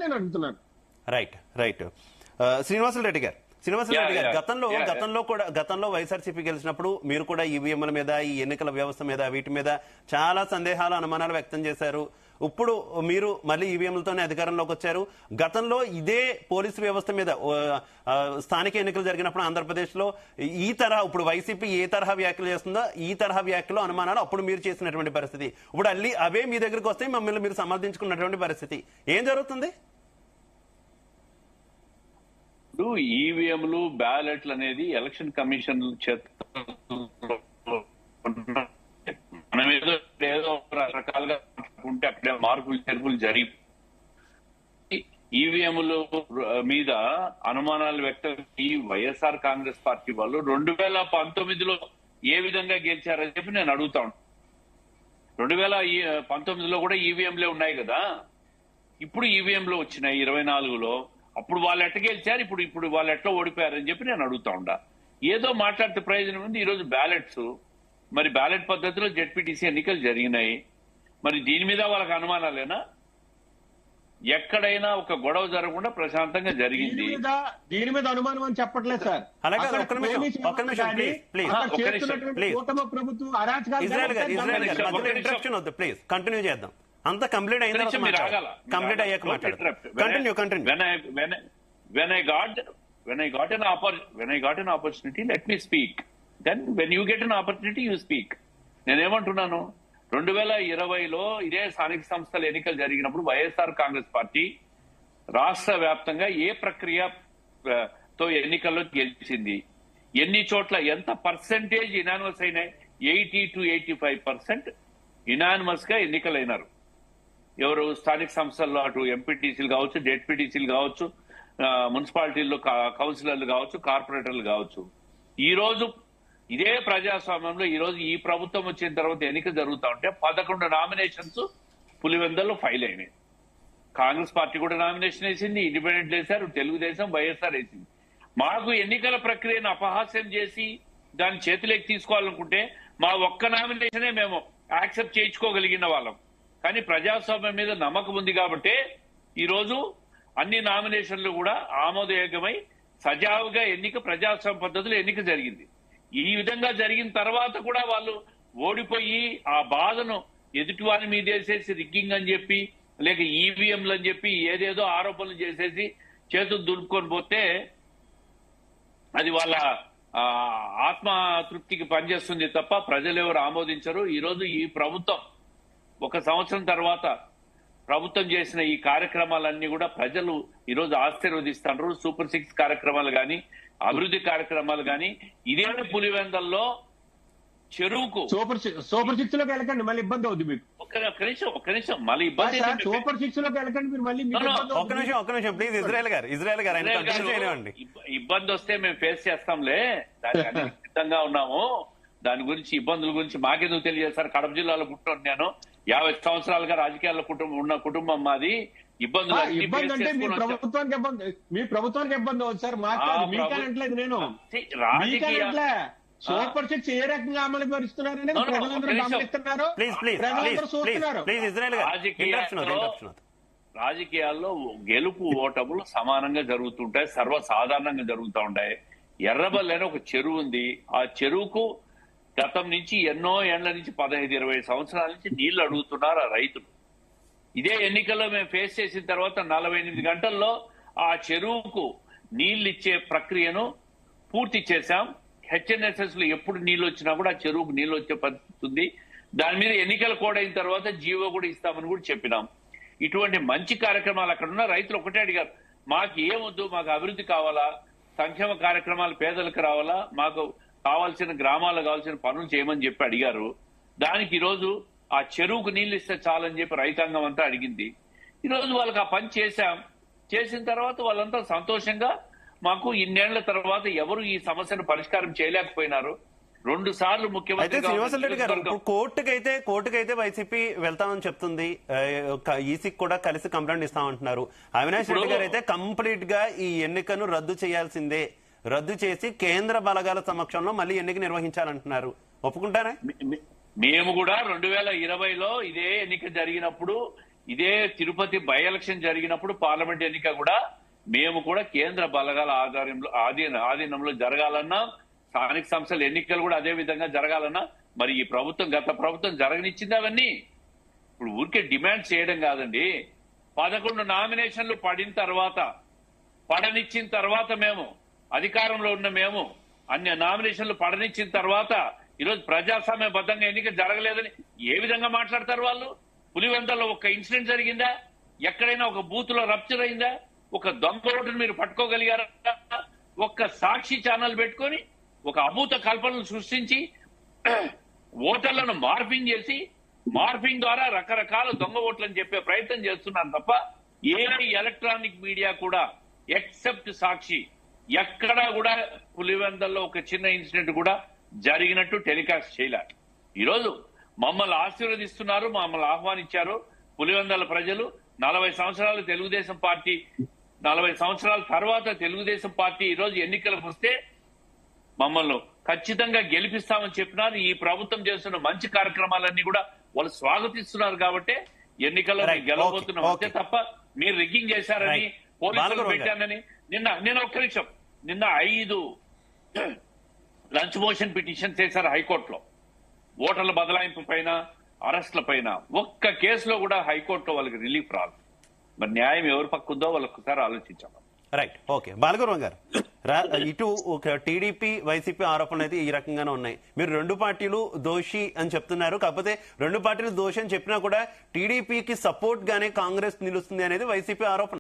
నేను అడుగుతున్నాను. Right right. Srinivasulu Reddy గారు, గతంలో వైఎస్ఆర్సీపీ గెలిచినప్పుడు మీరు కూడా ఈవీఎంల మీద, ఈ ఎన్నికల వ్యవస్థ మీద, వీటి మీద చాలా సందేహాలు, అనుమానాలు వ్యక్తం చేశారు. ఇప్పుడు మీరు మళ్ళీ ఈవీఎంలతోనే అధికారంలోకి వచ్చారు. గతంలో ఇదే పోలీసు వ్యవస్థ మీద స్థానిక ఎన్నికలు జరిగినప్పుడు ఆంధ్రప్రదేశ్ లో ఈ తరహా, ఇప్పుడు వైసీపీ ఏ తరహా వ్యాఖ్యలు చేస్తుందో ఈ తరహా వ్యాఖ్యలు, అనుమానాలు అప్పుడు మీరు చేసినటువంటి పరిస్థితి, ఇప్పుడు అవే మీ దగ్గరికి వస్తే మమ్మల్ని మీరు సమర్థించుకున్నటువంటి పరిస్థితి. ఏం జరుగుతుంది? ఈవీఎంలు, బ్యాలెట్లు అనేది ఎలక్షన్ కమిషన్ మనం ఏదో రకాలుగా ఉంటే అక్కడే మార్పులు చేర్పులు జరిగి ఈవీఎంల మీద అనుమానాలు వ్యక్తం ఈ వైఎస్ఆర్ కాంగ్రెస్ పార్టీ వాళ్ళు 2019లో ఏ విధంగా గెలిచారని చెప్పి నేను అడుగుతాను. 2019లో కూడా ఈవీఎంలే ఉన్నాయి కదా, ఇప్పుడు ఈవీఎంలు వచ్చినాయి 24లో. అప్పుడు వాళ్ళు ఎట్ట గెలిచారు, ఇప్పుడు వాళ్ళు ఎట్లా ఓడిపోయారని చెప్పి నేను అడుగుతా ఉండా. ఏదో మాట్లాడితే ప్రయోజనం ఉంది. ఈరోజు బ్యాలెట్స్, మరి బ్యాలెట్ పద్ధతిలో జెడ్పీటీసీ ఎన్నికలు జరిగినాయి. మరి దీని మీద వాళ్ళకి అనుమానాలేనా? ఎక్కడైనా ఒక గొడవ జరగకుండా ప్రశాంతంగా జరిగింది. దీని మీద అనుమానం అని చెప్పట్లేదు సార్. ప్లీజ్ కంటిన్యూ చేద్దాం. అంత కంప్లీట్ అయిన కంప్లీట్ అయ్యాక when I got an opportunity, let me speak. Then when you get an opportunity, you speak. నేనేమంటున్నాను, 2020లో ఇదే స్థానిక సంస్థల ఎన్నికలు జరిగినప్పుడు వైఎస్ఆర్ కాంగ్రెస్ పార్టీ రాష్ట్ర వ్యాప్తంగా ఏ ప్రక్రియతో ఎన్నికల్లో గెలిచింది, ఎన్ని చోట్ల ఎంత పర్సెంటేజ్ ఇనానిమస్ అయినాయి? 80 to 85% ఇనానిమస్ గా ఎన్నికలైనారు. ఎవరు? స్థానిక సంస్థల్లో అటు ఎంపీటీసీలు కావచ్చు, జెడ్పీటీసీలు కావచ్చు, మున్సిపాలిటీల్లో కౌన్సిలర్లు కావచ్చు, కార్పొరేటర్లు కావచ్చు. ఈ రోజు ఇదే ప్రజాస్వామ్యంలో ఈ రోజు ఈ ప్రభుత్వం వచ్చిన తర్వాత ఎన్నిక జరుగుతా ఉంటే 11 నామినేషన్స్ పులివెందుల్లో ఫైల్ అయినాయి. కాంగ్రెస్ పార్టీ కూడా నామినేషన్ వేసింది, ఇండిపెండెంట్ వేశారు, తెలుగుదేశం, వైఎస్ఆర్ వేసింది. మాకు ఎన్నికల ప్రక్రియను అపహాస్యం చేసి దాన్ని చేతిలోకి తీసుకోవాలనుకుంటే మా ఒక్క నామినేషనే మేము యాక్సెప్ట్ చేయించుకోగలిగిన వాళ్ళం. కానీ ప్రజాస్వామ్యం మీద నమ్మకం ఉంది కాబట్టి ఈ రోజు అన్ని నామినేషన్లు కూడా ఆమోదయోగ్యమై సజావుగా ఎన్నిక, ప్రజాస్వామ్య పద్ధతిలో ఎన్నిక జరిగింది. ఈ విధంగా జరిగిన తర్వాత కూడా వాళ్ళు ఓడిపోయి ఆ బాధను ఎదుటి వారి మీద వేసేసి రిగ్గింగ్ అని చెప్పి, లేక ఈవీఎంలు అని చెప్పి ఏదేదో ఆరోపణలు చేసేసి చేతులు దులుపుకొని పోతే అది వాళ్ళ ఆత్మతృప్తికి పనిచేస్తుంది తప్ప ప్రజలు ఎవరు ఆమోదించరు. ఈ రోజు ఈ ప్రభుత్వం 1 సంవత్సరం తర్వాత ప్రభుత్వం చేసిన ఈ కార్యక్రమాలన్నీ కూడా ప్రజలు ఈరోజు ఆశీర్వదిస్తున్నారు. సూపర్ 6 కార్యక్రమాలు కానీ, అభివృద్ధి కార్యక్రమాలు కానీ, ఇదే పులివెందల్లో చెరువుకు సూపర్ 6 లోకి వెళ్ళకండి, మళ్ళీ ఇబ్బంది అవుతుంది మీకు. ఒక్క నిమిషం మళ్ళీ ఇబ్బంది. సూపర్ 6 లోకి వెళ్ళకండి మీరు మళ్ళీ. ఇజ్రాయెల్ గారు ఇబ్బంది వస్తే మేము ఫేస్ చేస్తాంలే, దానికి సిద్ధంగా ఉన్నాము. దాని గురించి, ఇబ్బందుల గురించి మాకెందుకు తెలియజేస్తారు? కడప జిల్లాలో పుట్టిన నేను 50 సంవత్సరాలుగా రాజకీయాల్లో ఉన్న కుటుంబం మాది. ఇబ్బంది అంటే మీ ప్రభుత్వానికి ఇబ్బంది అవుతుంది సార్. మీకేనట్లేదు నేను. సూపర్ 6 ఏ రకంగా అమలు పరుస్తున్నారని ప్రజలందరూ గమనిస్తున్నారు, ప్రజలందరూ చూస్తున్నారు. రాజకీయాల్లో గెలుపు ఓటములు సమానంగా జరుగుతుంటాయి, సర్వసాధారణంగా జరుగుతూ ఉంటాయి. ఎర్రబల్లి అని ఒక చెరువు ఉంది. ఆ చెరువుకు గతం నుంచి ఎన్నో ఏళ్ల నుంచి 15-20 సంవత్సరాల నుంచి నీళ్లు అడుగుతున్నారు ఆ రైతులు. ఇదే ఎన్నికల్లో మేము ఫేస్ చేసిన తర్వాత 48 గంటల్లో ఆ చెరువుకు నీళ్లు ఇచ్చే ప్రక్రియను పూర్తి చేశాం. హెచ్ఎన్ఎస్ఎస్ లో ఎప్పుడు నీళ్లు వచ్చినా కూడా ఆ చెరువుకు నీళ్లు వచ్చే పరిస్థితి ఉంది. దాని మీద ఎన్నికల కోడ్ అయిన తర్వాత జీవో కూడా ఇస్తామని కూడా చెప్పినాం. ఇటువంటి మంచి కార్యక్రమాలు అక్కడ ఉన్న రైతులు ఒకటే అడిగారు, మాకు ఏమొద్దు, మాకు అభివృద్ధి కావాలా, సంక్షేమ కార్యక్రమాలు పేదలకు రావాలా, మాకు కావాల్సిన గ్రామాల్లో కావాల్సిన పనులు చేయమని చెప్పి అడిగారు. దానికి ఈరోజు ఆ చెరువుకు నీళ్లు ఇస్తే చాలని చెప్పి రైతాంగం అంతా అడిగింది. ఈరోజు వాళ్ళకి ఆ పని చేశాం. చేసిన తర్వాత వాళ్ళంతా సంతోషంగా, మాకు ఇన్నేళ్ల తర్వాత ఎవరు ఈ సమస్యను పరిష్కారం చేయలేకపోయినారు. 2 సార్లు ముఖ్యమంత్రి కోర్టుకైతే వైసీపీ వెళ్తామని చెప్తుంది, ఈసీకి కూడా కలిసి కంప్లైంట్ ఇస్తామంటున్నారు. అవినాష్ రెడ్డి గారు అయితే కంప్లీట్ గా ఈ ఎన్నికను రద్దు చేయాల్సిందే, రద్దు చేసి కేంద్ర బలగాల సమక్షంలో మళ్ళీ ఎన్నిక నిర్వహించాలంటున్నారు. ఒప్పుకుంటారా? మేము కూడా 2020లో ఇదే ఎన్నిక జరిగినప్పుడు ఇదే తిరుపతి బై ఎలక్షన్ జరిగినప్పుడు పార్లమెంట్ ఎన్నిక కూడా మేము కూడా కేంద్ర బలగాల ఆధీనంలో జరగాలన్నా, స్థానిక సంస్థల ఎన్నికలు కూడా అదే విధంగా జరగాలన్నా మరి ఈ ప్రభుత్వం, గత ప్రభుత్వం జరగనిచ్చింది అవన్నీ. ఇప్పుడు ఊరికే డిమాండ్ చేయడం కాదండి. 11 నామినేషన్లు పడనిచ్చిన తర్వాత మేము అధికారంలో ఉన్న మేము అన్ని నామినేషన్లు పడనిచ్చిన తర్వాత ఈరోజు ప్రజాస్వామ్యబద్ధంగా ఎన్నిక జరగలేదని ఏ విధంగా మాట్లాడతారు వాళ్ళు? పులివెందులలో ఒక ఇన్సిడెంట్ జరిగిందా? ఎక్కడైనా ఒక బూత్ లో రప్చర్ అయిందా? ఒక దొంగ ఓటును మీరు పట్టుకోగలిగారా? ఒక్క సాక్షి ఛానల్ పెట్టుకొని ఒక అభూత కల్పనలు సృష్టించి ఓటర్లను మార్పింగ్ చేసి మార్పింగ్ ద్వారా రకరకాల దొంగ ఓట్లని చెప్పే ప్రయత్నం చేస్తున్నారు తప్ప ఏ ఎలక్ట్రానిక్ మీడియా కూడా ఎక్సెప్ట్ సాక్షి ఎక్కడా కూడా పులివెందులలో ఒక చిన్న ఇన్సిడెంట్ కూడా జరిగినట్టు టెలికాస్ట్ చేయలే. ఈరోజు మమ్మల్ని ఆశీర్వదిస్తున్నారు, మమ్మల్ని ఆహ్వానించారు పులివెందుల ప్రజలు. 40 సంవత్సరాలు తెలుగుదేశం పార్టీ, 40 సంవత్సరాల తర్వాత తెలుగుదేశం పార్టీ ఈరోజు ఎన్నికలకు వస్తే మమ్మల్ని ఖచ్చితంగా గెలిపిస్తామని చెప్పినారు. ఈ ప్రభుత్వం చేస్తున్న మంచి కార్యక్రమాలన్నీ కూడా వాళ్ళు స్వాగతిస్తున్నారు కాబట్టి ఎన్నికల్లో గెలవబోతున్నాం అంతే తప్ప మీరు రిగ్గింగ్ చేశారని, పోలీసులు పెట్టానని. నిన్న ఒక్క నిమిషం, నిన్న 5 లంచ్ మోషన్ పిటిషన్స్ చేశారు హైకోర్టులో. ఓటర్ల బదలాయింపు పైన, అరెస్ట్ల పైన. ఒక్క కేసులో కూడా హైకోర్టులో వాళ్ళకి రిలీఫ్ రాదు. మరి న్యాయం ఎవరి పక్క ఉందో వాళ్ళు ఒక్కసారి ఆలోచించాం. Right, okay. బాలగురువం గారు, ఇటు ఒక టీడీపీ వైసీపీ ఆరోపణలు అయితే ఈ రకంగానే ఉన్నాయి. మీరు 2 పార్టీలు దోషి అని చెప్తున్నారు. కాకపోతే 2 పార్టీలు దోషి అని చెప్పినా కూడా టీడీపీకి సపోర్ట్ గానే కాంగ్రెస్ నిలుస్తుంది అనేది వైసీపీ ఆరోపణ.